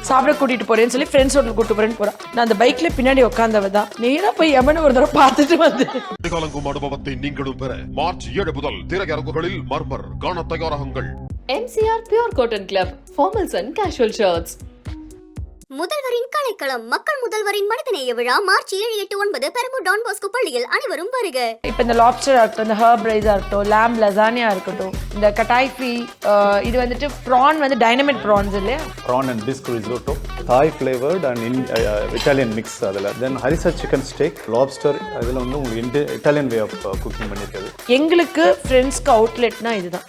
சாப்பிட கூட்டிட்டு போறேன்னு சொல்லி ஃப்ரெண்ட்ஸ் ஹோட்டல் கூட்டு போறேன்னு போறான். நான் அந்த பைக்ல பின்னாடி உட்காந்தவ தான். நேரா போய் யமனை ஒரு தடவை பார்த்துட்டு வந்து கலங்கும் அனுபவத்தை நீங்களும் பெற மார்ச் 7 முதல் திரையரங்குகளில் மர்மர் காண தயாராகுங்கள். MCR Pure Cotton Club, formals and casual shirts. முதல்வரின் கலைக்களம் மக்கள் முதல்வரின் மனிதநேய விழா மார்ச் 7, 8, 9 பெரம்பூர் டான் பாஸ்கோ பள்ளியில் அனைவரும் வருக. இப்போ இந்த லாப்ஸ்டரா இருக்கட்டும், இந்த ஹர்ப் ரைஸா இருக்கட்டும், லேம் லசானியா இருக்கட்டும், இந்த கட்டாய்ஃபி, இது வந்துட்டு ப்ரான் வந்து டைனமிட் ப்ரான்ஸ் இல்லையா, prawn and bisque risotto, Thai flavored and Italian mix அதில். தென் ஹரிசா சிக்கன் ஸ்டேக், லாப்ஸ்டர், அதில் வந்து உங்களுக்கு இட்டாலியன் வே ஆஃப் குக்கிங் பண்ணியிருக்காது. எங்களுக்கு ஃப்ரெண்ட்ஸ்க்கு அவுட்லெட்னா இதுதான்.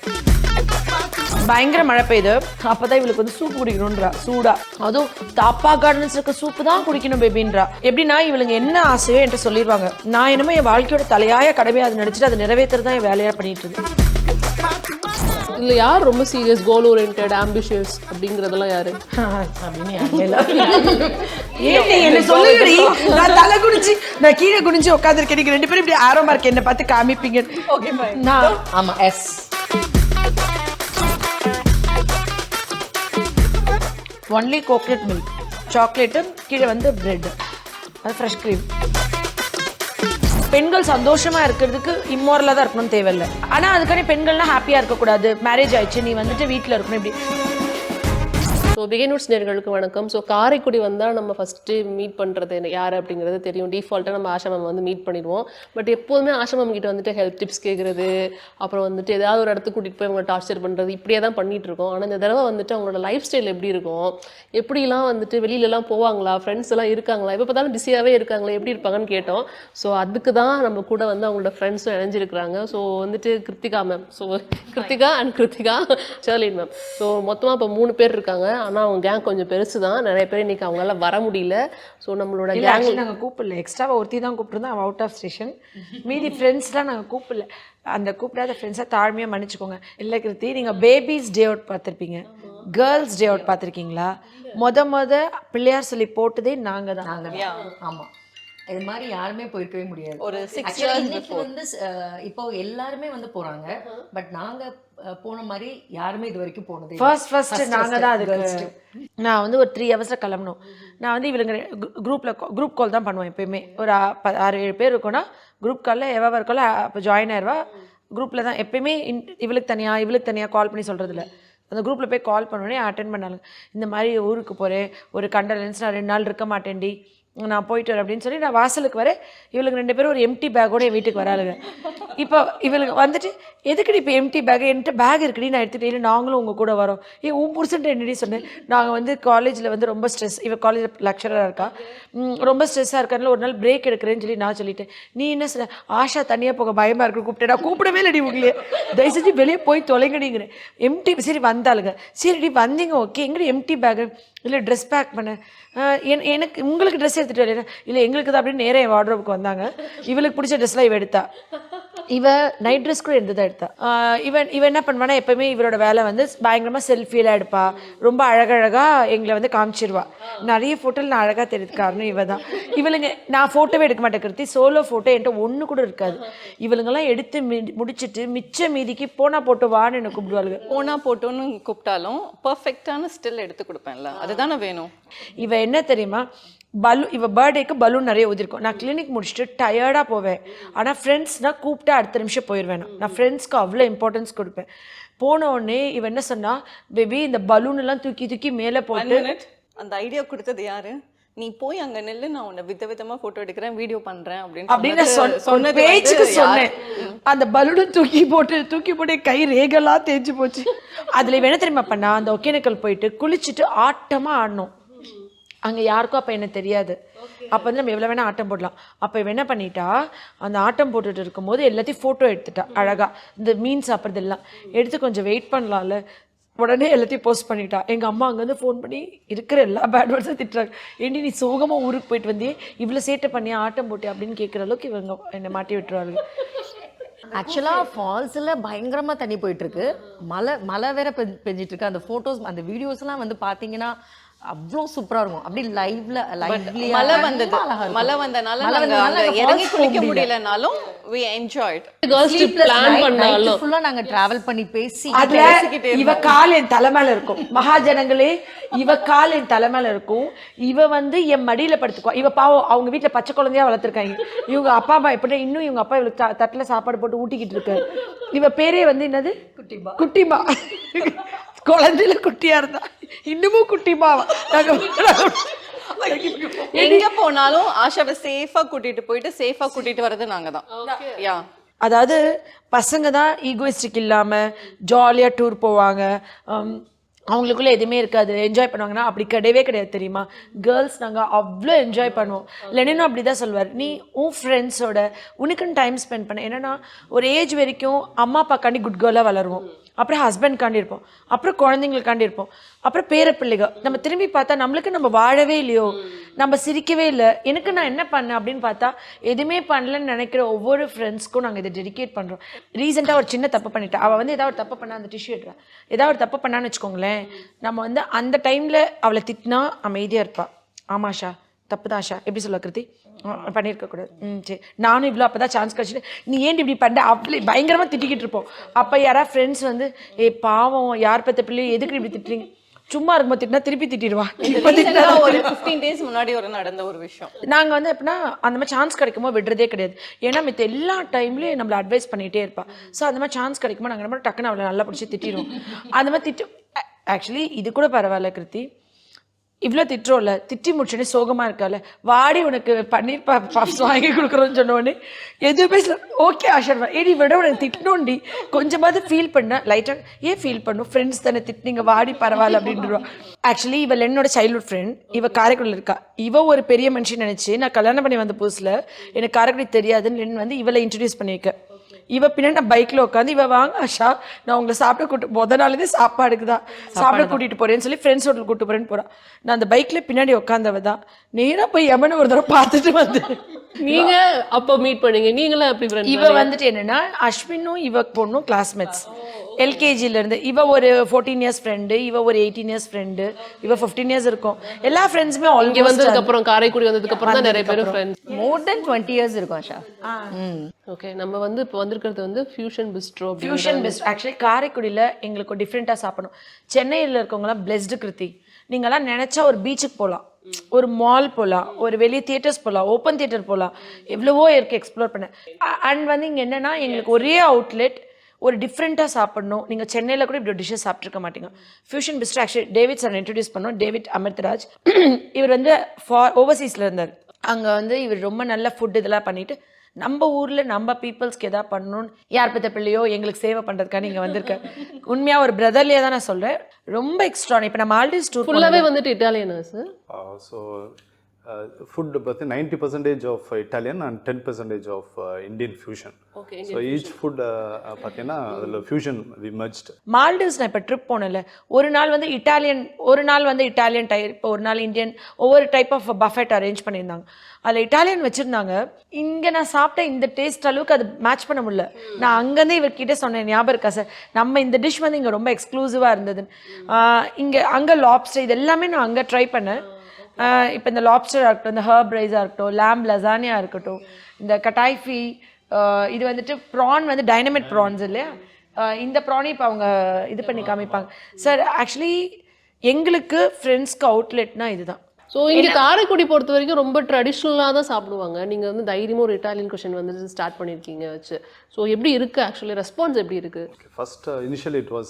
பயங்கர மழை பெய்யுது, அப்பதான் இவளுக்கு வந்து சூப் குடிக்கணும்ன்றா சூடா. அதுவும் தாப்பா கார்டன்ஸ் இருக்க சூப்பு தான் குடிக்கணும் பேபின்றா. எப்படின்னா இவளுங்க என்ன ஆசையோ என்கிட்ட சொல்லிடுவாங்க. நான் என்னமோ என் வாழ்க்கையோட தலையாய கடமையை அதை நினைச்சிட்டு அதை நிறைவேற்றுறதான் என் வேலையா பண்ணிட்டு இருக்கேன். இதுல யார் ரொம்ப சீரியஸ், கோல் ஓரியன்டட், ஆம்பிஷியஸ் அப்படிங்கறதெல்லாம் யாரு அப்படின்னு என்ன சொல்லுங்கடி. நான் தலை குடிச்சு நான் கீழே குடிஞ்சு உட்காந்துருக்கேன். நீங்க 2 பேரும் இப்படி ஆரம்பா இருக்கு என்ன பார்த்து காமிப்பீங்க. நான் ஆமா yes only coconut milk, chocolate, கீழே வந்து பிரெட், அது ஃப்ரெஷ் க்ரீம். பெண்கள் சந்தோஷமா இருக்கிறதுக்கு இம்மோரலாக தான் இருக்கணும்னு தேவையில்லை. ஆனால் அதுக்கான பெண்கள்லாம் ஹாப்பியாக இருக்கக்கூடாது. மேரேஜ் ஆயிடுச்சு, நீ வந்துட்டு வீட்டில் இருக்கணும் இப்படி. ஸோ பிகினர்ஸ் நேர்களுக்கு வணக்கம். ஸோ காரைக்குடி வந்தால் நம்ம ஃபஸ்ட்டு மீட் பண்ணுறது யார் அப்படிங்கிறது தெரியும். டிஃபால்ட்டாக நம்ம ஆஷா மேம் வந்து மீட் பண்ணிடுவோம். பட் எப்போதுமே ஆஷா மேம் கிட்ட வந்துட்டு ஹெல்ப் டிப்ஸ் கேட்குறது, அப்புறம் வந்துட்டு ஏதாவது ஒரு இடத்துக்கு கூட்டிகிட்டு போய் அவங்க டார்ச்சர் பண்ணுறது, இப்படியே தான் பண்ணிகிட்டு இருக்கோம். ஆனால் இந்த தடவை வந்துட்டு அவங்களோட லைஃப் ஸ்டைல் எப்படி இருக்கும், எப்படிலாம் வந்துட்டு வெளியிலலாம் போவாங்களா, ஃப்ரெண்ட்ஸ் எல்லாம் இருக்காங்களா, இப்போ பார்த்தாலும் பிஸியாகவே இருக்காங்களா, எப்படி இருப்பாங்கன்னு கேட்டோம். ஸோ அதுக்கு தான் நம்ம கூட வந்து அவங்களோட ஃப்ரெண்ட்ஸும் இணைஞ்சிருக்கிறாங்க. ஸோ வந்துட்டு Krithika ma'am, so Krithika and Krithika Sharlin ma'am. So மொத்தமாக இப்போ 3 பேர் இருக்காங்க. ஆனால் அவங்க கேங் கொஞ்சம் பெருசு தான். நிறைய பேர் இன்னைக்கு அவங்களால வர முடியல. ஸோ நம்மளோட கேங் நாங்கள் கூப்பிடல, எக்ஸ்ட்ராவாக ஒருத்தி தான் கூப்பிட்டுருந்தோம், அவன் அவுட் ஆஃப் ஸ்டேஷன். மீதி ஃப்ரெண்ட்ஸ்லாம் நாங்கள் கூப்பிடல. அந்த கூப்பிடாத ஃப்ரெண்ட்ஸாக தாழ்மையாக மன்னிச்சுக்கோங்க. இல்லை கிருத்தி, நீங்கள் பேபிஸ் டே அவுட் பார்த்துருப்பீங்க, கேர்ள்ஸ் டே அவுட் பார்த்துருக்கீங்களா? மொத பிள்ளையார் சொல்லி போட்டதே நாங்கள் தான். ஆமாம், இது மாதிரி யாருமே போயிருக்கவே முடியாது. ஒரு 6 years இன்னைக்கு வந்து இப்போ எல்லாருமே வந்து போறாங்க. பட் நாங்க போன மாதிரி யாருமே இது வரைக்கும் போனது ஃபர்ஸ்ட் நாங்க தான் அதுக்கு. நான் வந்து ஒரு 3 hours கிளம்பணும். நான் வந்து இவளுங்க குரூப் கால் தான் பண்ணுவேன் எப்பயுமே. ஒரு 6-7 பேர் இருக்கோன்னா குரூப் காலில் எவ்வளோ இருக்கோல அப்போ ஜாயின் ஆயிடுவா. குரூப்பில் தான் எப்பயுமே இவளுக்கு தனியாக கால் பண்ணி சொல்கிறது இல்லை. அந்த குரூப்பில் போய் கால் பண்ணுவேனே அட்டென்ட் பண்ணாலும், இந்த மாதிரி ஊருக்கு போகிறேன், ஒரு கண்டலன்ஸ், நான் 2 நாள் இருக்க மாட்டேன்டி, நான் போயிட்டு வரேன் அப்படின்னு சொல்லி நான் வாசலுக்கு வரேன். இவளுக்கு 2 பேரும் ஒரு எம்டி பேக்கோட என் வீட்டுக்கு வராளுங்க. இப்போ இவளுக்கு வந்துட்டு எதுக்குடி இப்போ எம்டி பேக், என்கிட்ட பேக் இருக்குடி, நான் எடுத்துகிட்டு இல்லை நாங்களும் உங்கள் கூட வரோம். உன் புருஷன்ட்டு என்னடி சொன்னேன். நாங்கள் வந்து காலேஜில் வந்து ரொம்ப ஸ்ட்ரெஸ், இவள் காலேஜில் லெக்சராக இருக்கா, ரொம்ப ஸ்ட்ரெஸ்ஸாக இருக்காருல, ஒரு நாள் பிரேக் எடுக்கிறேன்னு சொல்லி நான் சொல்லிட்டேன். நீ என்ன சொல்ல, ஆஷா தனியாக போக பயமாக இருக்கு கூப்பிட்டேன். நான் கூப்பிடவே இல்லைடி உங்களே, தயவு செஞ்சு வெளியே போய் தொலைங்கடிங்கிறேன். எம்டி சரி வந்தாளுங்க, சரிடி வந்தீங்க ஓகே, எங்கடி எம்டி பேக்கு, இல்லை ட்ரெஸ் பேக் பண்ண, எனக்கு உங்களுக்கு ட்ரெஸ் எடுத்துகிட்டு வரல, இல்லை எங்களுக்கு தான் அப்படின்னு நேராக என் வார்ட்ரோபுக்கு வந்தாங்க. இவளுக்கு பிடிச்ச ட்ரெஸ்லாம் இவ எடுத்தா. இவ நைட் ட்ரெஸ் கூட எடுத்து தான் எடுத்தா. இவன் என்ன பண்ணுவானா, எப்போவுமே இவரோட வேலை வந்து பயங்கரமாக செல்ஃபியெல்லாம் எடுப்பா. ரொம்ப அழகழகாக எங்களை வந்து காமிச்சிருவா. நிறைய ஃபோட்டோவில் நான் அழகாக தெரியுது காரணம் இவ தான். இவளுங்க நான் ஃபோட்டோவே எடுக்க மாட்டேன் கிருத்தி, சோலோ ஃபோட்டோ என்கிட்ட ஒன்று கூட இருக்காது. இவளுங்கெல்லாம் எடுத்து முடிச்சுட்டு மிச்ச மீதிக்கு போனா போட்டோ வான்னு என்னை கூப்பிடுவாளுங்க. போனா போட்டோன்னு கூப்பிட்டாலும் பர்ஃபெக்டான ஸ்டில் எடுத்து கொடுப்பேன்ல, அதுதானே வேணும். இவ என்ன தெரியுமா, இவ பர்த்டேக்கு பலூன் நிறைய ஊதிருக்கும். நான் கிளினிக் முடிச்சுட்டு டயர்டாக போவேன். ஆனால் ஃப்ரெண்ட்ஸ்னால் கூப்பிட்டா அடுத்த நிமிஷம் போயிடுவேன். நான் ஃப்ரெண்ட்ஸ்க்கு அவ்வளோ இம்பார்ட்டன்ஸ் கொடுப்பேன். போன உடனே இவ என்ன சொன்னா, பேபி இந்த பலூன் எல்லாம் தூக்கி மேலே போட்டு. அந்த ஐடியா கொடுத்தது யாரு? நீ போய் அங்க நெல்லு, நான் உன்னை விதவிதமா போட்டோ எடுக்கிறேன், வீடியோ பண்றேன் அப்படின்னு சொன்ன பேச்சுக்கு சொன்னேன். அந்த பலூனை தூக்கி போட்டு கை ரேகெல்லாம் தேய்ச்சி போச்சு. அதுல இவ என்ன தெரியுமா பண்ணா, அந்த ஒகேனக்கல் போயிட்டு குளிச்சுட்டு ஆட்டமா ஆடணும். அங்கே யாருக்கும் அப்போ என்ன தெரியாது. அப்போ வந்து நம்ம எவ்வளோ வேணால் ஆட்டம் போடலாம். அப்போ இவ என்ன பண்ணிட்டா, அந்த ஆட்டம் போட்டுட்டு இருக்கும்போது எல்லாத்தையும் ஃபோட்டோ எடுத்துட்டா அழகாக. இந்த மீன் சாப்பிட்றது எல்லாம் எடுத்து கொஞ்சம் வெயிட் பண்ணலாம்ல, உடனே எல்லாத்தையும் போஸ்ட் பண்ணிட்டா. எங்கள் அம்மா அங்கேருந்து ஃபோன் பண்ணி இருக்கிற எல்லா பேட் வேர்ட்ஸும் திட்டுறாங்க. ஏண்டி நீ சோகமாக ஊருக்கு போயிட்டு வந்தே, இவ்வளோ சேட்டை பண்ணி ஆட்டம் போட்டு அப்படின்னு கேட்குற அளவுக்கு இவங்க என்னை மாட்டி விட்டுருவாங்க. ஆக்சுவலாக ஃபால்ஸில் பயங்கரமாக தண்ணி போயிட்டுருக்கு. மழை வேற பெஞ்சிட்ருக்கு. அந்த ஃபோட்டோஸ் அந்த வீடியோஸ்லாம் வந்து பார்த்தீங்கன்னா அவ்வளோ சூப்பரா இருக்கும் அப்படி லைவ்லி மழை வந்தனால நாங்க அங்க இறங்கி குளிக்க முடியலனாலும் we enjoyed. கேர்ள்ஸ் பிளான் பண்ணாலும் ஃபுல்லா நாங்க டிராவல் பண்ணி பேசி அதுல இவ கால் என் தலைமையில இருக்கும். மகாஜனங்களே, இவ கால் என் தலைமையில இருக்கும். இவ வந்து என் மடியில படுத்துக்குவா. இவ பாவம் அவங்க வீட்டுல பச்சை குழந்தையா வளர்த்துருக்காங்க. இவங்க அப்பா அம்மா எப்படி இன்னும் இவங்க அப்பா இவளுக்கு தட்டுல சாப்பாடு போட்டு ஊட்டிக்கிட்டு இருக்காரு. இவ பேரே வந்து என்னது? குட்டிமா. குழந்தையில குட்டியா இருந்தா இன்னமும் குட்டிமாவா. எங்க போனாலும் ஆஷாவை சேஃபா கூட்டிட்டு போயிட்டு சேஃபா கூட்டிட்டு வர்றது நாங்க தான். யா அதாவது பசங்க தான் ஈகோயிஸ்டிக் இல்லாம ஜாலியா டூர் போவாங்க. அவங்களுக்குள்ள எதுவுமே இருக்காது, என்ஜாய் பண்ணுவாங்கன்னா அப்படி கிடையவே கிடையாது தெரியுமா. கேர்ள்ஸ் நாங்கள் அவ்வளோ என்ஜாய் பண்ணுவோம். லெனினும் அப்படி தான் சொல்லுவார், நீ உன் ஃப்ரெண்ட்ஸோட உனக்குன்னு டைம் ஸ்பெண்ட் பண்ண. என்னென்னா ஒரு ஏஜ் வரைக்கும் அம்மா அப்பாக்காண்டி குட் கேர்ளாக வளருவோம், அப்புறம் ஹஸ்பண்ட்காண்டி இருப்போம், அப்புறம் குழந்தைங்களுக்காண்டி இருப்போம், அப்புறம் பேரப்பிள்ளைகள். நம்ம திரும்பி பார்த்தா நம்மளுக்கு நம்ம வாழவே இல்லையோ, நம்ம சிரிக்கவே இல்லை, எனக்கு நான் என்ன பண்ணேன் அப்படின்னு பார்த்தா எதுவுமே பண்ணலன்னு நினைக்கிற ஒவ்வொரு ஃப்ரெண்ட்ஸ்க்கும் நாங்கள் இதை டெடிகேட் பண்ணுறோம். ரீசெண்டாக ஒரு சின்ன தப்பு பண்ணிட்டேன். அவள் வந்து ஏதாவது ஒரு தப்பு பண்ணா அந்த டிஷ்யூ எடுறா, ஏதாவது ஒரு தப்பு பண்ணான்னு வச்சுக்கோங்களேன், நம்ம வந்து அந்த டைமில் அவளை திட்டினா அமைதியாக இருப்பாள். ஆமாஷா தப்பு தான் ஆஷா, எப்படி சொல்ல கிருதி பண்ணியிருக்கக்கூடாது. சரி நானும் இவ்வளோ அப்போ தான் சான்ஸ் கிடச்சிட்டு நீ ஏன் இப்படி பண்ண அப்படி பயங்கரமாக திட்டிக்கிட்டு இருப்போம். அப்போ யாராவது ஃப்ரெண்ட்ஸ் வந்து பாவம் யார் பற்ற பிள்ளையோ எதுக்கு இப்படி திட்டுறீங்க, சும்மா இருக்கும்போது திட்டினா திருப்பி திட்டிடுவா. ஒரு 15 days முன்னாடி ஒரு நடந்த ஒரு விஷயம். நாங்கள் வந்து எப்படின்னா அந்த மாதிரி சான்ஸ் கிடைக்கும்போது விடுறதே கிடையாது. ஏன்னா மித்த எல்லா டைம்லையும் நம்மளை அட்வைஸ் பண்ணிகிட்டே இருப்பா. ஸோ அந்த மாதிரி சான்ஸ் கிடைக்கும்போது நாங்கள் நம்ம டக்குன்னு அவளை நல்லா பிடிச்சி திட்டிடுவோம். அந்த மாதிரி ஆக்சுவலி இது கூட பரவாயில்ல கிருத்தி, இவ்வளோ திட்டுறோம்ல, திட்டி முடிச்சோடனே சோகமாக இருக்கால, வாடி உனக்கு பன்னீர் பப்ஸ் வாங்கி கொடுக்குறோன்னு சொன்னோடனே எதுவுமே ஓகே ஆஷர்வா ஏடி விட உனக்கு திட்டணும்டி கொஞ்சமாவது ஃபீல் பண்ண லைட்டாக ஏன் ஃபீல் பண்ணும், ஃப்ரெண்ட்ஸ் தானே திட்டினீங்க வாடி பரவாயில்ல அப்படின்டுவா. ஆக்சுவலி இவள் என்னோட சைல்ட்ஹுட் ஃப்ரெண்ட், இவள் காரைக்குடியில் இருக்கா. இவள் ஒரு பெரிய மனுஷன் நினச்சி நான் கல்யாணம் பண்ணி வந்த புதுசில் எனக்கு காரைக்குடி தெரியாதுன்னு லென் வந்து இவளை இன்ட்ரடியூஸ் பண்ணியிருக்கேன். இவ பின்னாடி நான் பைக்கில் உட்காந்து இவ வாங்க ஆஷா நான் உங்களை சாப்பிட முதல் நாளே சாப்பாடுக்கு தான் சாப்பிட கூட்டிகிட்டு போகிறேன்னு சொல்லி ஃப்ரெண்ட்ஸ் ஹோட்டல் கூப்பிட்டு போகிறேன்னு போகிறான். நான் அந்த பைக்கில் பின்னாடி உட்காந்தவ தான் நேராக போய் எமனை ஒரு தடவை பார்த்துட்டு வந்து. நீங்க அப்போ மீட் பண்ணீங்க, நீங்களும் அப்படி friends? இவ வந்துட்டு என்னன்னா அஸ்வினும் இவ பொண்ணும் கிளாஸ்மேட்ஸ் எல்கேஜிலேருந்து. இவ ஒரு 14 years ஃப்ரெண்டு, இவ ஒரு 18 years ஃப்ரெண்டு, இவ 15 years இருக்கும். எல்லா ஃப்ரெண்ட்ஸுமே இங்க வந்ததுக்கு அப்புறம் காரைக்குடி வந்ததுக்கு அப்புறம் தான் நிறைய பேர் ஃப்ரெண்ட்ஸ். மோர் தென் 20 years இருக்கும் ஆஷா. ஓகே, நம்ம வந்து இப்போ வந்திருக்கிறது வந்து fusion bistro. Fusion best actually காரைக்குடியில் எங்களுக்கு டிஃப்ரெண்ட்டாக சாப்பிடணும். சென்னையில் இருக்கவங்களாம் பிளெஸ்டு கிருத்தி, நீங்களாம் நினச்சா ஒரு பீச்சுக்கு போகலாம், ஒரு மால் போகலாம், ஒரு வெளியே தியேட்டர்ஸ் போகலாம், ஓப்பன் தியேட்டர் போகலாம், எவ்வளவோ இருக்குது எக்ஸ்ப்ளோர் பண்ண. அண்ட் வந்து இங்கே என்னென்னா எங்களுக்கு ஒரே அவுட்லெட், ஒரு டிஃப்ரெண்ட்டாக சாப்பிடணும். நீங்கள் சென்னையில் கூட இப்படி டிஷ்ஷஸ் சாப்பிட்ருக்க மாட்டீங்க. Fusion bistro actually David sir introduce பண்ணோம். டேவிட் அமிர்தராஜ் இவர் வந்து ஓவர்சீஸில் இருந்தார். அங்கே வந்து இவர் ரொம்ப நல்ல ஃபுட் இதெல்லாம் பண்ணிவிட்டு நம்ம ஊரில் நம்ம பீப்புள்ஸ்க்கு எதாவது பண்ணணும்னு யார் பற்ற பிள்ளையோ எங்களுக்கு சேவை பண்ணுறதுக்காக நீங்கள் வந்திருக்கேன். உண்மையாக ஒரு பிரதர்லேயே தான் நான் சொல்கிறேன், ரொம்ப எக்ஸ்ட்ரா. இப்போ நம்ம மால்டீவ்ஸ் டூர் ஃபுல்லாகவே வந்துட்டு இட்டாலியனா சார்? ஸோ ஃபுட் பார்த்து 90% of Italian and 10% of Indian fusion. So each food பார்த்தீங்கன்னா அதில் ஃபியூஷன் வி மர்ஜ்ட். மால்டீவ்ஸ் நான் இப்போ ட்ரிப் போனேன்ல, ஒரு நாள் வந்து இட்டாலியன், ஒரு நாள் வந்து இட்டாலியன் டைப், ஒரு நாள் இந்தியன், ஒவ்வொரு டைப் ஆஃப் பஃபெட் அரேஞ்ச் பண்ணியிருந்தாங்க. அதில் இட்டாலியன் வச்சுருந்தாங்க. இங்கே நான் சாப்பிட்ட இந்த டேஸ்ட் அளவுக்கு அது மேட்ச் பண்ண முடியல. நான் அங்கேருந்து இவர்கிட்ட சொன்னேன், ஞாபகம் இருக்கா சார் நம்ம இந்த டிஷ் வந்து இங்கே ரொம்ப எக்ஸ்க்ளூசிவாக இருந்ததுன்னு. அங்கே லாப்ஸ்டர் இது எல்லாமே நான் அங்கே ட்ரை பண்ணேன். இப்போ இந்த லாப்ஸ்டராக இருக்கட்டும், இந்த ஹர்ப் ரைஸாக இருக்கட்டும், லேம்ப் லசானியா இருக்கட்டும், இந்த கட்டாய்ஃபி, இது வந்துட்டு ப்ரான் வந்து டைனமிட் ப்ரான்ஸ் இல்லையா, இந்த ப்ரானை இப்போ அவங்க இது பண்ணி காமிப்பாங்க. சார் ஆக்சுவலி எங்களுக்கு ஃப்ரெண்ட்ஸ்க்கு அவுட்லெட்னா இதுதான். ஸோ இங்கே காரைக்குடி பொறுத்த வரைக்கும் ரொம்ப ட்ரெடிஷ்னலாக தான் சாப்பிடுவாங்க. நீங்கள் வந்து தைரியமாக ஒரு இட்டாலியன் கொஷின் வந்து ஸ்டார்ட் பண்ணியிருக்கீங்க வச்சு. ஸோ எப்படி இருக்குது ஆக்சுவலி ரெஸ்பான்ஸ் எப்படி இருக்குது? First, initially it was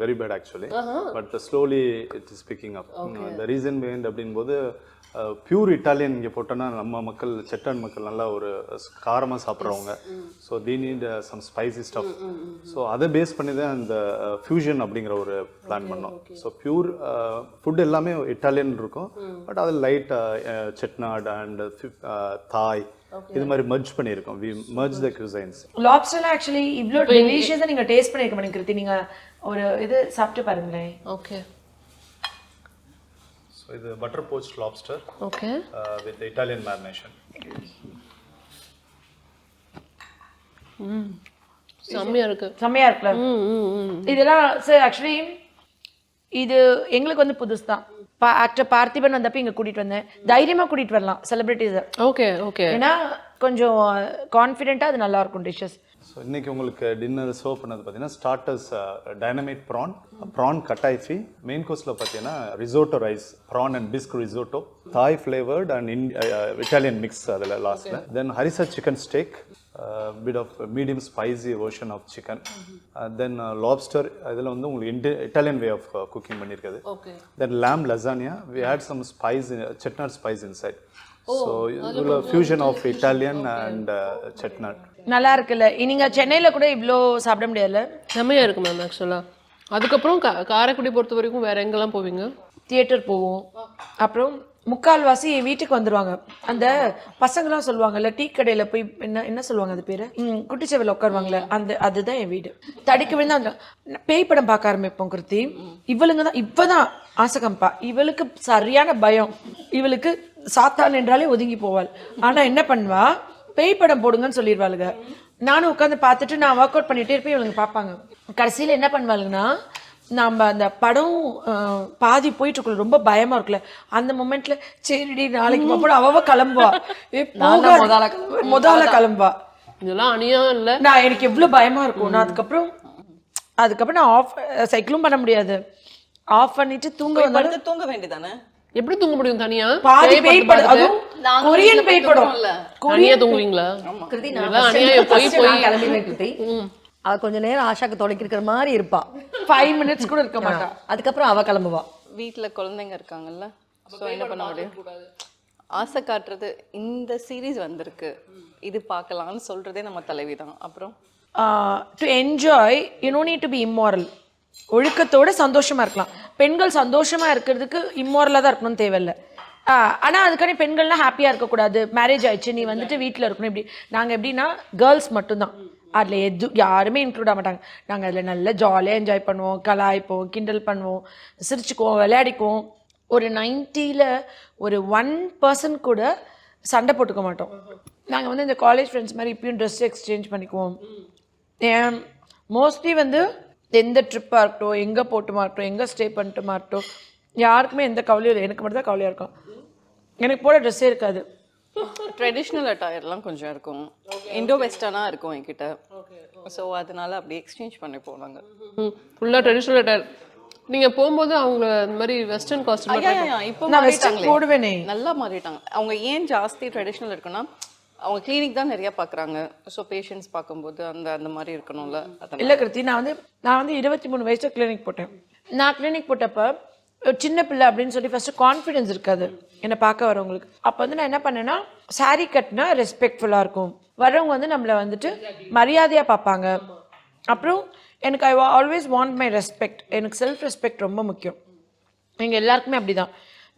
very bad actually, but slowly it is picking up. The reason behind அப்படின்போது பியூர் இட்டாலியன் இங்கே போட்டோன்னா நம்ம மக்கள் செட்டான் மக்கள் நல்லா ஒரு காரமாக சாப்பிட்றவங்க. So they need some spicy stuff. So அதை பேஸ் பண்ணி தான் இந்த ஃபியூஷன் அப்படிங்கிற ஒரு பிளான் பண்ணோம். ஸோ பியூர் ஃபுட் எல்லாமே இட்டாலியன் இருக்கும், பட் அதில் லைட் செட்நாட் அண்ட் தாய் இது மாதிரி மர்ஜ் பண்ணியிருக்கோம். We merge the cuisines. லாப்ஸ்டர்லாம் ஆக்சுவலி இவ்வளோ டெலிஷியஸாக நீங்கள் டேஸ்ட் பண்ணியிருக்க மாட்டேங்க கிருத்தி, நீங்கள் ஒரு இது சாப்பிட்டு பாருங்களேன். ஓகே ஸோ இது butter poached lobster okay with Italian marination. செம்மையாக இருக்குது. செம்மையாக இருக்குல்ல இதெல்லாம். சார் ஆக்சுவலி இது எங்களுக்கு வந்து புதுசு தான். ஆக்டர் பார்த்திபன் வந்தப்ப இங்கே கூட்டிகிட்டு வந்தேன். தைரியமாக கூட்டிகிட்டு வரலாம் செலிபிரிட்டிஸை. Okay okay. ஏன்னா கொஞ்சம் கான்ஃபிடென்ட்டாக அது நல்லா இருக்கும் டிஷ்ஷஸ். ஸோ இன்றைக்கி உங்களுக்கு டின்னர் சர்வ் பண்ணது பார்த்தீங்கன்னா starters dynamite prawn kataifi. Main கோர்ஸில் பார்த்தீங்கன்னா risotto rice, prawn and bisque risotto, Thai flavoured and Italian mix அதில் லாஸ்ட்டில். Then harissa chicken steak, bit of medium spicy version of chicken. Then lobster, இதில் வந்து உங்களுக்கு Italian way of cooking பண்ணியிருக்குது. Then lamb lasagna, we had some spice, chetnut spice inside. So இதில் fusion of Italian and chetnut. நல்லா இருக்குல்ல. நீங்கள் சென்னையில் கூட இவ்வளோ சாப்பிட முடியாதுல்ல. செம்மையாக இருக்கு மேம் ஆக்சுவலாக. அதுக்கப்புறம் காரைக்குடி பொறுத்த வரைக்கும் வேறு எங்கெல்லாம் போவீங்க? தியேட்டர் போவோம். அப்புறம் முக்கால்வாசி என் வீட்டுக்கு வந்துடுவாங்க. அந்த பசங்களாம் சொல்லுவாங்கல்ல, டீ கடையில் போய் என்ன சொல்லுவாங்க அது பேர், குட்டிச்செவல் உட்காருவாங்கல்ல, அதுதான் என் வீடு. தடிக்க விழுந்தா அந்த பேய் படம் பார்க்க ஆரம்பிப்போம். கிருத்தி இவளுங்க தான் இப்போதான் ஆசகம்பா. இவளுக்கு சரியான பயம். இவளுக்கு சாத்தான் என்றாலே ஒதுங்கி போவாள். ஆனால் என்ன பண்ணுவா, பேய் படம் போடுங்கன்னு சொல்லிடுவாளுங்க. நானும் உட்காந்து பார்த்துட்டு நான் ஒர்க் அவுட் பண்ணிகிட்டே இருப்பேன். இவளுங்க பார்ப்பாங்க. கடைசியில் என்ன பண்ணுவாளுங்கன்னா, நம்ம அந்த படம் பாதி போயிட்டு இருக்கல, ரொம்ப பயமா இருக்குல்ல, அந்த மொமெண்ட்ல சரிடி நாளைக்கு பாப்போம் அவ கிளம்புவா. முதல்ல கிளம்புவா. இதெல்லாம் அணியம் இல்லை. நான் எனக்கு எவ்வளவு பயமா இருக்கும். நான் அதுக்கப்புறம் நான் ஆஃப் சைக்கிளும் பண்ண முடியாது. ஆஃப் பண்ணிட்டு தூங்க வேண்டியதானே. எப்படி தூங்க முடியும் தனியா? பாதி பேய் படம், அதுவும் கொரியன் பேய் படம். தனியா தூங்குவீங்களா? கிருதி இதெல்லாம் அநியாயம். போய் கிளம்பிடுவேன் கிருதி. அவ கொஞ்ச நேரம் ஆஷாக்கு தொலைக்கிற மாதிரி இருப்பா. 5 minutes கூட இருக்க மாட்டா. அதுக்கப்புறம் அவ கிளம்புவா. வீட்டில் குழந்தைங்க இருக்காங்கல்ல, ஸோ என்ன பண்ண முடியும், ஆசை காட்டுறது. இந்த சீரீஸ் வந்திருக்கு, இது பார்க்கலாம்னு சொல்றதே நம்ம தலைவி தான். அப்புறம் to enjoy you know need to be immoral. ஒழுக்கத்தோட சந்தோஷமா இருக்கலாம். பெண்கள் சந்தோஷமா இருக்கிறதுக்கு இம்மாரலாக தான் இருக்கணும்னு தேவையில்லை. ஆனால் அதுக்கான பெண்கள்லாம் ஹாப்பியாக இருக்கக்கூடாது. மேரேஜ் ஆயிடுச்சு, நீ வந்துட்டு வீட்டில் இருக்கணும். இப்படி நாங்கள் எப்படின்னா கேர்ள்ஸ் மட்டும்தான், அதில் யாருமே இன்க்ளூட் ஆக மாட்டாங்க. நாங்கள் அதில் நல்லா ஜாலியாக என்ஜாய் பண்ணுவோம், கலாய்ப்போம், கிண்டல் பண்ணுவோம், சிரிச்சுக்குவோம், விளையாடிக்குவோம். ஒரு 90s ஒரு 1% கூட சண்டை போட்டுக்க மாட்டோம். நாங்கள் வந்து இந்த காலேஜ் ஃப்ரெண்ட்ஸ் மாதிரி இப்பயும் ட்ரெஸ் எக்ஸ்சேஞ்ச் பண்ணிக்குவோம். மோஸ்ட்லி வந்து எந்த ட்ரிப்பாக இருக்கட்டும், எங்கே போட்டுமா இருக்கட்டும், எங்கே ஸ்டே பண்ணிட்டுமா இருக்கட்டும், யாருக்குமே எந்த கவலையும் இல்லை. எனக்கு மட்டும் தான் கவலையாக இருக்கும். எனக்கு போட ட்ரெஸ்ஸே இருக்காது. ட்ரெடிஷ்னல் அட்டையர்லாம் கொஞ்சம் இருக்கும், இண்டோ வெஸ்டர்னாக இருக்கும் என்கிட்ட. ஸோ அதனால அப்படி எக்ஸ்சேஞ்ச் பண்ணி போனாங்க. ஃபுல்லாக ட்ரெடிஷ்னல் அட்டையர். நீங்க போகும்போது அவங்க இந்த மாதிரி வெஸ்டர்ன் காஸ்டியூம் இப்போ நான் வெஸ்டர்ன் போடுவேனே. நல்லா மாறிட்டாங்க. அவங்க ஏன் ஜாஸ்தி ட்ரெடிஷ்னல் இருக்குன்னா, அவங்க கிளினிக் தான் நிறைய பார்க்குறாங்க. ஸோ பேஷண்ட்ஸ் பார்க்கும்போது அந்த மாதிரி இருக்கணும்ல. இல்லை கிருத்தி, நான் வந்து 23 வயசுல கிளினிக் போட்டேன். நான் கிளினிக் போட்டப்போ ஒரு சின்ன பிள்ளை அப்படின்னு சொல்லி ஃபஸ்ட்டு கான்ஃபிடென்ஸ் இருக்காது என்னை பார்க்க வரவங்களுக்கு. அப்போ வந்து நான் என்ன பண்ணேன்னா, சாரீ கட்டினா ரெஸ்பெக்ட்ஃபுல்லாக இருக்கும், வரவங்க வந்து நம்மளை வந்துட்டு மரியாதையாக பார்ப்பாங்க. அப்புறம் எனக்கு I always want my respect. எனக்கு செல்ஃப் ரெஸ்பெக்ட் ரொம்ப முக்கியம். எங்கள் எல்லாருக்குமே அப்படி தான்.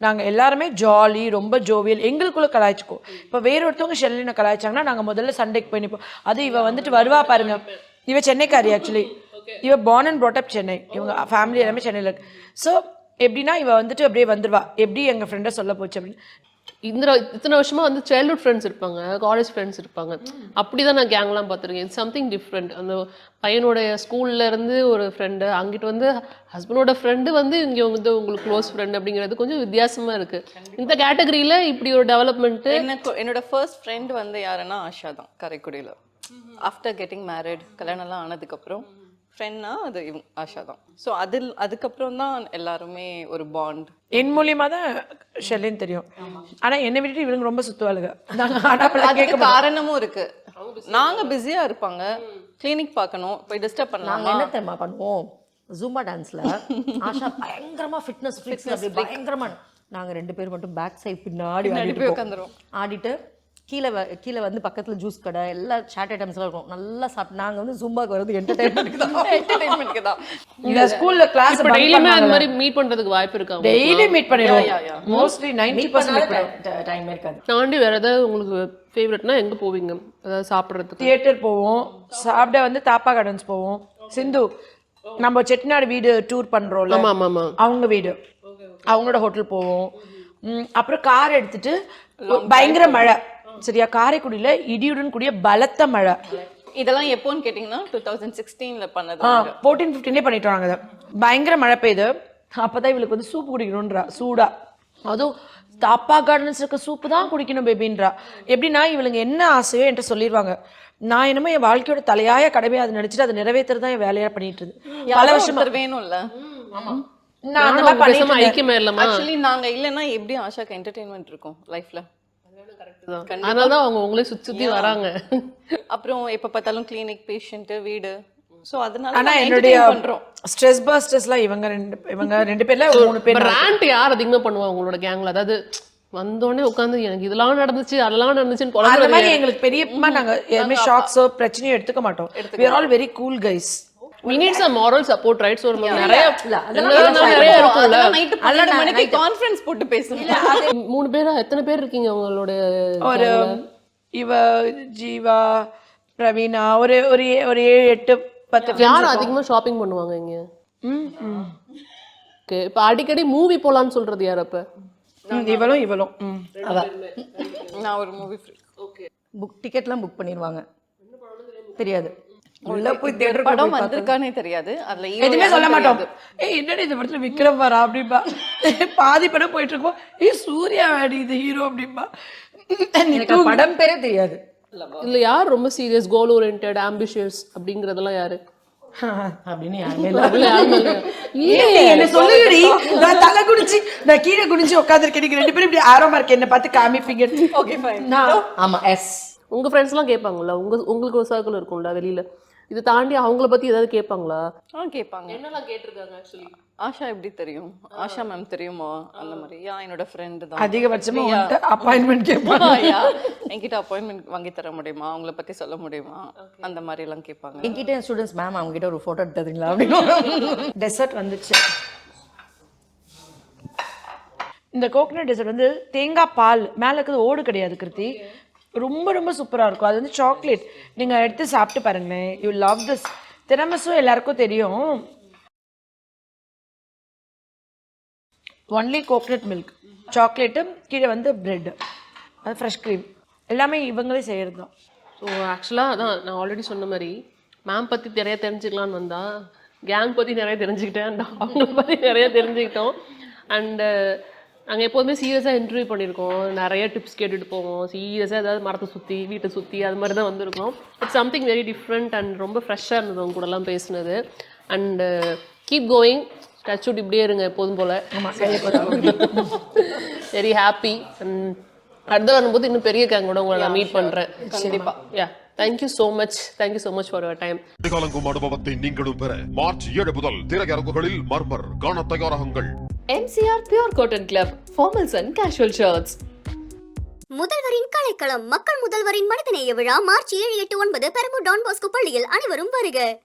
நாங்கள் எல்லாருமே ஜாலி, ரொம்ப ஜோவியல், எங்களுக்குள்ளே கலாய்ச்சிக்கோ. இப்போ வேற ஒருத்தவங்க ஷெல்லினை கலாய்ச்சாங்கன்னா நாங்கள் முதல்ல சண்டைக்கு போய் நிற்போம். அது இவ வந்துட்டு வருவா பாருங்க, இவ சென்னைக்காரி. ஆக்சுவலி இவ born and brought up Chennai, இவங்க ஃபேமிலி எல்லாமே சென்னையில் இருக்கு. ஸோ எப்படின்னா இவ வந்துட்டு அப்படியே வந்துடுவா, எப்படி எங்கள் ஃப்ரெண்டை சொல்ல போச்சு அப்படின்னு. இத்தனை வருஷமா வந்து சைல்ட்ஹுட் ஃப்ரெண்ட்ஸ் இருப்பாங்க, காலேஜ் ஃப்ரெண்ட்ஸ் இருப்பாங்க. அப்படிதான் நான் கேங்லாம் பார்த்துருக்கேன். Something different. அந்த பையனுடைய ஸ்கூல்ல இருந்து ஒரு ஃப்ரெண்டு, அங்கிட்டு வந்து ஹஸ்பண்டோட ஃப்ரெண்டு வந்து இங்கே வந்து உங்களுக்கு க்ளோஸ் ஃப்ரெண்ட் அப்படிங்கிறது கொஞ்சம் வித்தியாசமா இருக்கு. இந்த கேட்டகரியில இப்படி ஒரு டெவலப்மெண்ட். என்னோட ஃபர்ஸ்ட் ஃப்ரெண்ட் வந்து யாருன்னா ஆஷா தான், காரைக்குடியில். ஆஃப்டர் கெட்டிங் மேரிட், கல்யாணம்லாம் ஆனதுக்கப்புறம் ஃப்ரெண்ட்னா அது ஆஷா தான். ஸோ அதுக்கப்புறம் தான் எல்லாருமே ஒரு பாண்ட். என் மூலியமாக தான் ஷெல்லின்னு தெரியும். ஆனால் என்னை விட்டுட்டு இவங்க ரொம்ப சுற்றுவாளுங்க. அதுக்கு காரணமும் இருக்கு. நாங்கள் பிஸியாக இருப்பாங்க, கிளினிக் பார்க்கணும், போய் டிஸ்டர்ப் பண்ணலாம். நாங்கள் என்ன தெரியுமா பண்ணுவோம், ஜூம்பா டான்ஸில் ஆஷா பயங்கரமாக ஃபிட்னஸ் அப்படி பயங்கரமாக, நாங்கள் 2 பேர் மட்டும் பேக் சைட் பின்னாடி போய் உட்காந்துருவோம். ஆடிட்டு கீழே வந்து பக்கத்தில் ஜூஸ் கடை எல்லாம் சாட் ஐட்டம்ஸ்லாம் இருக்கும், நல்லா சாப்பிட்டு. நாங்கள் வந்து ஜும்பாக்கு வரது என்டர்டைன்மெண்ட்டுக்கு தான். இந்த ஸ்கூலில் கிளாஸ் டெய்லியுமே அந்த மாதிரி மீட் பண்ணுறதுக்கு வாய்ப்பு இருக்கா? டெய்லி மீட் பண்ணிடுவோம். மோஸ்ட்லி 90% டைம் இருக்காது. தாண்டி வேற ஏதாவது உங்களுக்கு ஃபேவரட்னா எங்கே போவீங்க? அதாவது சாப்பிட்றதுக்கு தியேட்டர் போவோம், சாப்பிட வந்து தாப்பா கார்டன்ஸ் போவோம். சிந்து நம்ம செட்டிநாடு வீடு டூர் பண்ணுறோம்ல, அவங்க வீடு, அவங்களோட ஹோட்டல் போவோம். அப்புறம் கார் எடுத்துட்டு பயங்கர மழை, சரியா, காரைக்குடியில இடியுடன் கூடிய பலத்த மழை. இதெல்லாம் எப்போன்னு கேட்டிங்கன்னா 2016ல் பண்ணது. 14-15 பண்ணிட்டு வாங்க. பயங்கர மழை பெய்யுது. அப்போ தான் இவளுக்கு வந்து சூப்பு குடிக்கணுன்றா சூடாக. அதுவும் தாப்பா கார்டன்ஸ் இருக்க சூப்பு தான் குடிக்கணும் பேபின்றா. எப்படின்னா இவளுங்க என்ன ஆசையோ என்கிட்ட சொல்லிடுவாங்க. நான் என்னமோ என் வாழ்க்கையோட தலையாய கடமையை அதை நினச்சிட்டு அதை நிறைவேற்றுறது தான் என் வேலையாக பண்ணிட்டு இருந்தது பல வருஷமா. வேணும்ல. நான் அந்த மாதிரி பண்ணிட்டு இருந்தேன். ஐக்கியமே இல்லமா. ஆக்சுவலி நாங்க இல்லைன்னா எப்படி ஆஷாக்கு என்டர்டெயின்மெண்ட் இருக்கும் லைஃப்ல. அதனாலதான் அவங்க உங்களே சுத்தி வராங்க. அப்புறம் எப்ப பார்த்தாலும் கிளினிக், பேஷண்ட், வீடு. சோ அதனால ஆனா நாங்க என்னுடைய entertain பண்றோம். ஸ்ட்ரெஸ் பஸ்டர்ஸ்லாம் இவங்க ரெண்டு பேர்ல 3 பேர். ரேண்ட் யார் அதிகமா பண்ணுவா உங்களோட கேங்ல? அதாவது வந்தோடனே உட்காந்து எனக்கு இதெல்லாம் நடந்துச்சு அதெல்லாம் நடந்துச்சுன்னு அந்த புலம்புறது மாதிரி யாரு? எங்களுக்கு பெரியமா நாங்க எதுவுமே ஷாக்ஸோ பிரச்சனையோ எடுத்துக்க மாட்டோம். we are all very cool guys. we need some moral support, right? So நம்ம நிறைய அதெல்லாம் நிறைய இருக்கும்ல. அதெல்லாம் நைட் 12 மணிக்கு கான்ஃபரன்ஸ் போட்டு பேசுவோம். 3 பேரா எத்தனை பேர் இருக்கீங்க உங்களோட? ஒரு இவ ஜீவா, பிரவீனா, ஒரு 7 8 10 யார் அதிகமா ஷாப்பிங் பண்ணுவாங்க இங்க? ஓகே, இப்போ அடிக்கடி மூவி போலான்னு சொல்றது யார் அப்ப? இவளும் அதான் நான் ஒரு மூவி ஃப்ரீ. டிக்கெட்லாம் புக் பண்ணிடுவாங்க. தெரியாது உள்ள போய் தேட்டர் படம் வந்திருக்கானே தெரியாது. அதுல எதுவுமே சொல்ல மாட்டோம். என்னடி இந்த படத்துல விக்ரம் வரா அப்படின்பா. பாதி படம் போயிட்டு இருக்கோம். சூர்யா வேடி இது ஹீரோ அப்படின்பா. எனக்கு படம் பேரே தெரியாது. இல்ல யார் ரொம்ப சீரியஸ், கோல் ஓரியன்டட், ஆம்பிஷியஸ் அப்படிங்கறதெல்லாம் யாரு? அப்படின்னு யாருமே இல்ல. என்ன சொல்லுடி, நான் தலை குடிச்சு நான் கீழே குடிச்சு உட்காந்துருக்கேன். நீங்க 2 பேரும் இப்படி ஆரமா இருக்கு என்ன பார்த்து காமிப்பீங்க. Okay fine. ஆமா எஸ். உங்க ஃப்ரெண்ட்ஸ் எல்லாம் கேட்பாங்கல்ல, உங்களுக்கு ஒரு சர்க்கிள் இருக்கும்ல வெளியில, இது தாண்டி அவங்கள பத்தி ஏதாவது கேட்பாங்களா? கேட்பாங்க. என்னெல்லாம் கேட்டிருக்காங்க ஆக்சுவலி? ஆஷா எப்படி தெரியும், ஆஷா மேம் தெரியுமா, அந்த மாதிரி. என்னோட ஃப்ரெண்ட் தான். அதிகபட்சமா அப்பாயின்மெண்ட் கேட்பாங்க. என்கிட்ட அப்பாயின்மெண்ட் வாங்கி தர முடியுமா, அவங்கள பத்தி சொல்ல முடியுமா, அந்த மாதிரி எல்லாம் கேட்பாங்க. என்கிட்ட ஸ்டூடெண்ட்ஸ் மேம் அவங்க கிட்ட ஒரு போட்டோ எடுத்ததுங்களா அப்படின்னு. டெசர்ட் வந்துச்சு. இந்த கோகனட் டெசர்ட் வந்து தேங்காய் பால் மேலே இருக்கிறது ஓடு கிடையாது கிருத்தி. ரொம்ப ரொம்ப சூப்பராக இருக்கும். அது வந்து சாக்லேட். நீங்கள் எடுத்து சாப்பிட்டு பாருங்களேன், யூ லவ் திஸ். திரமசும் எல்லாருக்கும் தெரியும். ஒன்லி கோகனட் மில்க், சாக்லேட்டு, கீழே வந்து பிரெட், அது ஃப்ரெஷ் க்ரீம், எல்லாமே இவங்களே செய்கிறது தான். ஸோ ஆக்சுவலாக அதான் நான் ஆல்ரெடி சொன்ன மாதிரி மேம் பற்றி நிறைய தெரிஞ்சுக்கலான்னு வந்தா, கேங் பற்றி நிறைய தெரிஞ்சுக்கிட்டேன், அவங்கள பற்றி நிறைய தெரிஞ்சுக்கிட்டோம். அண்டு நாங்கள் எப்போதுமே சீரியஸாக இன்டர்வியூ பண்ணியிருக்கோம், நிறைய டிப்ஸ் கேட்டுட்டு போவோம். சீரியஸாக ஏதாவது மரத்தை சுற்றி வீட்டை சுற்றி அது மாதிரி தான் வந்திருக்கோம். It's something very different and ரொம்ப ஃப்ரெஷ்ஷாக இருந்தது அவங்க கூடலாம் பேசினது. அண்டு கீப் கோயிங், டச் இப்படியே இருங்க எப்போதும் போல். Very happy. அண்ட் அடுத்த வரும்போது இன்னும் பெரிய கேங்கோட உங்களை நான் மீட் பண்ணுறேன் கண்டிப்பாக. Yeah, thank you so much for your time. கலங்கும் அனுபவத்தை நீங்களும் பெற மார்ச் 7 முதல் திரையரங்குகளில் மர்மர் காண தயாராகுங்கள். MCR Pure Cotton Club, formals and casual shirts. முதல்வரின் கலைக்களம் மக்கள் முதல்வரின் மனிதநேய விழா மார்ச் 7, 8, 9 பெரம்பூர் டான் பாஸ்கோ பள்ளியில் அனைவரும் வருக.